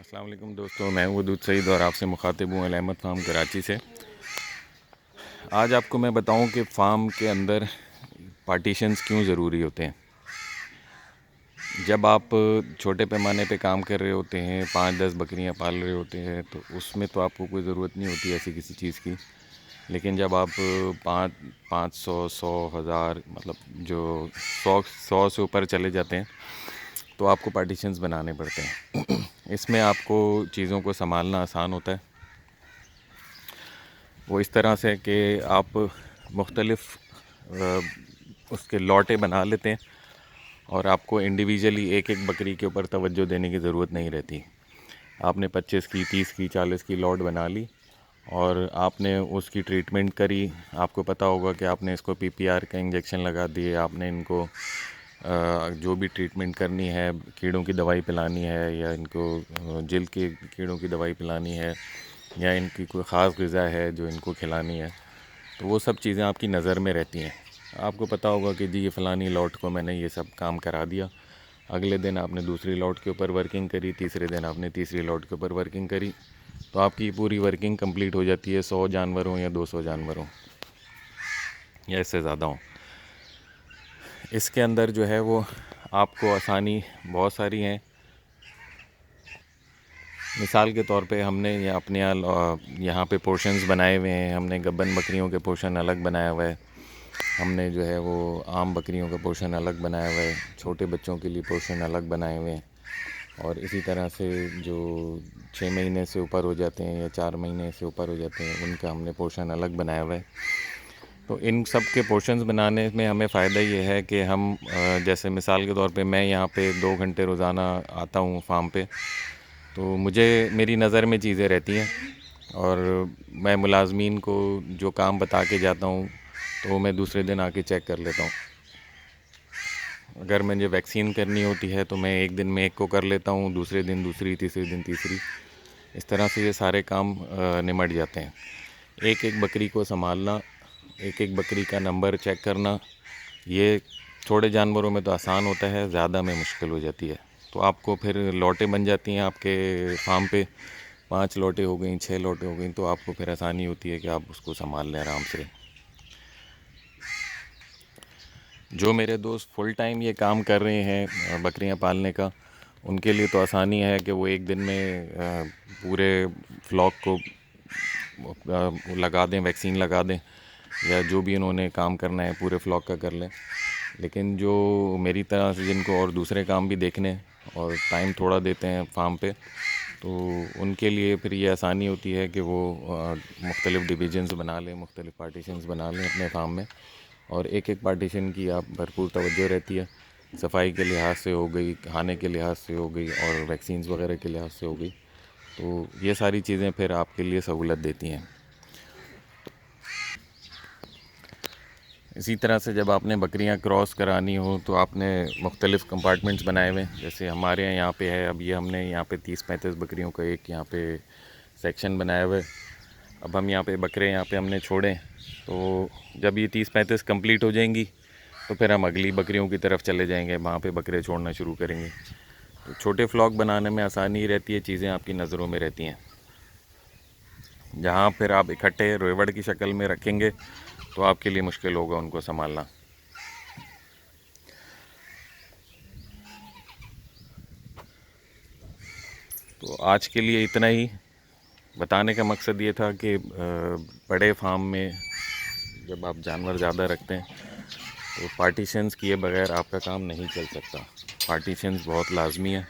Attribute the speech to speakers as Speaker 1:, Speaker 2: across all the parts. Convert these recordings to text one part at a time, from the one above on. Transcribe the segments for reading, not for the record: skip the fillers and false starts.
Speaker 1: अस्सलाम वालेकुम दोस्तों, मैं हूँ वदूद सईद और आपसे मुखातिब हूँ अल अहमद फार्म कराची से। आज आपको मैं बताऊँ कि फ़ार्म के अंदर पार्टीशंस क्यों ज़रूरी होते हैं। जब आप छोटे पैमाने पे काम कर रहे होते हैं, 5-10 बकरियाँ पाल रहे होते हैं, तो उसमें तो आपको कोई ज़रूरत नहीं होती ऐसी किसी चीज़ की। लेकिन जब आप 500, 100, 1000 मतलब जो 100 से ऊपर चले जाते हैं तो आपको पार्टीशंस बनाने पड़ते हैं। इसमें आपको चीज़ों को संभालना आसान होता है। वो इस तरह से कि आप मुख्तलिफ़ उसके लॉटें बना लेते हैं और आपको इंडिविजुअली एक एक बकरी के ऊपर तवज्जो देने की ज़रूरत नहीं रहती। आपने 25 की, 30 की, 40 की लॉट बना ली और आपने उसकी ट्रीटमेंट करी। आपको पता होगा कि आपने इसको पीपीआर का इंजेक्शन लगा दिए, आपने इनको जो भी ट्रीटमेंट करनी है, कीड़ों की दवाई पिलानी है या इनको जिल्द के कीड़ों की दवाई पिलानी है या इनकी कोई ख़ास ग़िज़ा है जो इनको खिलानी है, तो वो सब चीज़ें आपकी नज़र में रहती हैं। आपको पता होगा कि जी ये फ़लानी लॉट को मैंने ये सब काम करा दिया। अगले दिन आपने दूसरी लॉट के ऊपर वर्किंग करी, तीसरे दिन आपने तीसरी लॉट के ऊपर वर्किंग करी, तो आपकी पूरी वर्किंग कंप्लीट हो जाती है। 100 जानवर हों या 200 जानवर हों या इससे ज़्यादा हों, इसके अंदर जो है वो आपको आसानी बहुत सारी हैं। मिसाल के तौर पे हमने ये अपने यहाँ पे पोर्शंस बनाए हुए हैं। हमने गब्बन बकरियों के पोर्शन अलग बनाया हुआ है, हमने जो है वो आम बकरियों का पोर्शन अलग बनाया हुआ है, छोटे बच्चों के लिए पोर्शन अलग बनाए हुए हैं। और इसी तरह से जो 6 महीने से ऊपर हो जाते हैं या 4 महीने से ऊपर हो जाते हैं, उनका हमने पोर्शन अलग बनाया हुआ है। तो इन सब के पोर्शंस बनाने में हमें फ़ायदा ये है कि हम जैसे मिसाल के तौर पे मैं यहाँ पे 2 घंटे रोज़ाना आता हूँ फार्म पे, तो मुझे मेरी नज़र में चीज़ें रहती हैं और मैं मुलाज़मीन को जो काम बता के जाता हूँ तो मैं दूसरे दिन आके चेक कर लेता हूँ। अगर मुझे वैक्सीन करनी होती है तो मैं एक दिन में एक को कर लेता हूँ, दूसरे दिन दूसरी, तीसरे दिन तीसरी। इस तरह से ये सारे काम निमट जाते हैं। एक एक बकरी को संभालना, एक एक बकरी का नंबर चेक करना, ये थोड़े जानवरों में तो आसान होता है, ज़्यादा में मुश्किल हो जाती है। तो आपको फिर लॉटें बन जाती हैं आपके फार्म पे, 5 लॉटें हो गई, 6 लॉटें हो गई, तो आपको फिर आसानी होती है कि आप उसको संभाल लें आराम से। जो मेरे दोस्त फुल टाइम ये काम कर रहे हैं बकरियां पालने का, उनके लिए तो आसानी है कि वो एक दिन में पूरे फ्लॉक को लगा दें, वैक्सीन लगा दें या जो भी उन्होंने काम करना है पूरे फ्लॉक का कर लें। लेकिन जो मेरी तरह से जिनको और दूसरे काम भी देखने और टाइम थोड़ा देते हैं फार्म पे, तो उनके लिए फिर ये आसानी होती है कि वो मुख्तलिफ़ डिवीज़न्स बना लें, मुख्तलिफ़ पार्टीशंस बना लें अपने फार्म में और एक एक पार्टीशन की आप भरपूर तवज्जो रहती है। सफाई के लिहाज से हो गई, खाने के लिहाज से हो गई और वैक्सीन्स वगैरह के लिहाज से हो गई। तो ये सारी चीज़ें फिर आपके लिए सहूलत देती हैं। इसी तरह से जब आपने बकरियां क्रॉस करानी हो तो आपने मुख्तलिफ़ कंपार्टमेंट्स बनाए हुए हैं। जैसे हमारे यहाँ पे है, अब ये हमने यहाँ पे 30-35 बकरियों का एक यहाँ पे सेक्शन बनाया हुआ है। अब हम यहाँ पे बकरे यहाँ पे हमने छोड़े, तो जब ये 30-35 कंप्लीट हो जाएंगी तो फिर हम अगली बकरियों की तरफ चले जाएंगे, वहाँ पे बकरे छोड़ना शुरू करेंगे। तो छोटे फ्लॉक बनाने में आसानी रहती है, चीज़ें आपकी नज़रों में रहती हैं। जहाँ फिर आप इकट्ठे रेवड़ की शक्ल में रखेंगे तो आपके लिए मुश्किल होगा उनको संभालना। तो आज के लिए इतना ही। बताने का मकसद ये था कि बड़े फार्म में जब आप जानवर ज़्यादा रखते हैं तो पार्टीशंस किए बगैर आपका काम नहीं चल सकता। पार्टीशंस बहुत लाजमी है।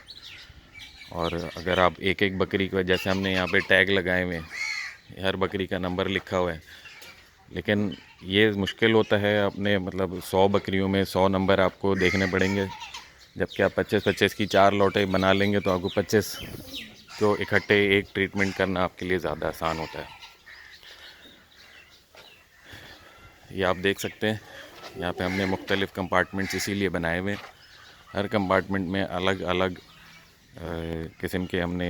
Speaker 1: और अगर आप एक एक बकरी को, जैसे हमने यहाँ पे टैग लगाए हुए हैं, हर बकरी का नंबर लिखा हुआ है, लेकिन ये मुश्किल होता है अपने मतलब 100 बकरियों में 100 नंबर आपको देखने पड़ेंगे। जबकि आप 25-25 की 4 लॉटें बना लेंगे तो आपको 25 को इकट्ठे एक ट्रीटमेंट करना आपके लिए ज़्यादा आसान होता है। ये आप देख सकते हैं, यहाँ पे हमने मुख्तलिफ़ कंपार्टमेंट्स इसीलिए बनाए हुए हैं। हर कंपार्टमेंट में अलग अलग किस्म के हमने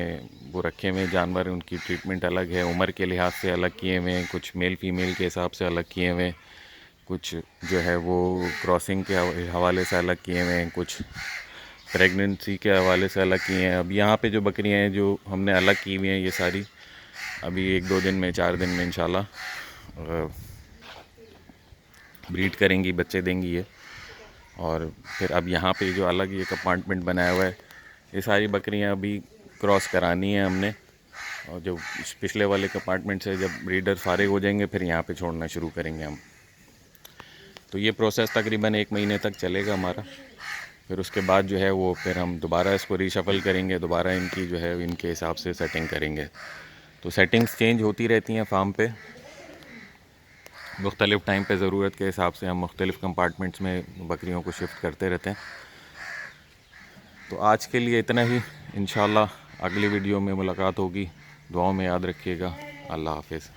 Speaker 1: वो रखे हुए जानवर, उनकी ट्रीटमेंट अलग है, उम्र के लिहाज से अलग किए हुए हैं, कुछ मेल फीमेल के हिसाब से अलग किए हुए हैं, कुछ जो है वो क्रॉसिंग के हवाले से अलग किए हुए हैं, कुछ प्रेगनेंसी के हवाले से अलग किए हैं। अब यहाँ पे जो बकरियाँ हैं जो हमने अलग की हुई हैं, ये सारी अभी 1-2 दिन में, 4 दिन में इंशाल्लाह ब्रीड करेंगी, बच्चे देंगी ये। और फिर अब यहाँ पे जो अलग ये कंपार्टमेंट बनाया हुआ है, ये सारी बकरियाँ अभी क्रॉस करानी है हमने। और जो पिछले वाले कंपार्टमेंट से जब ब्रीडर फारिग हो जाएंगे फिर यहाँ पे छोड़ना शुरू करेंगे हम। तो ये प्रोसेस तकरीबन 1 महीने तक चलेगा हमारा। फिर उसके बाद जो है वो फिर हम दोबारा इसको रीशफल करेंगे, दोबारा इनकी जो है इनके हिसाब से सेटिंग करेंगे। तो सेटिंग्स चेंज होती रहती हैं फार्म पे, मुख्तलिफ़ टाइम पे ज़रूरत के हिसाब से हम मुख्तलिफ़ कंपार्टमेंट्स में बकरियों को शिफ्ट करते रहते हैं। तो आज के लिए इतना ही, इंशाल्लाह अगली वीडियो में मुलाकात होगी। दुआओं में याद रखिएगा। अल्लाह हाफ़िज़।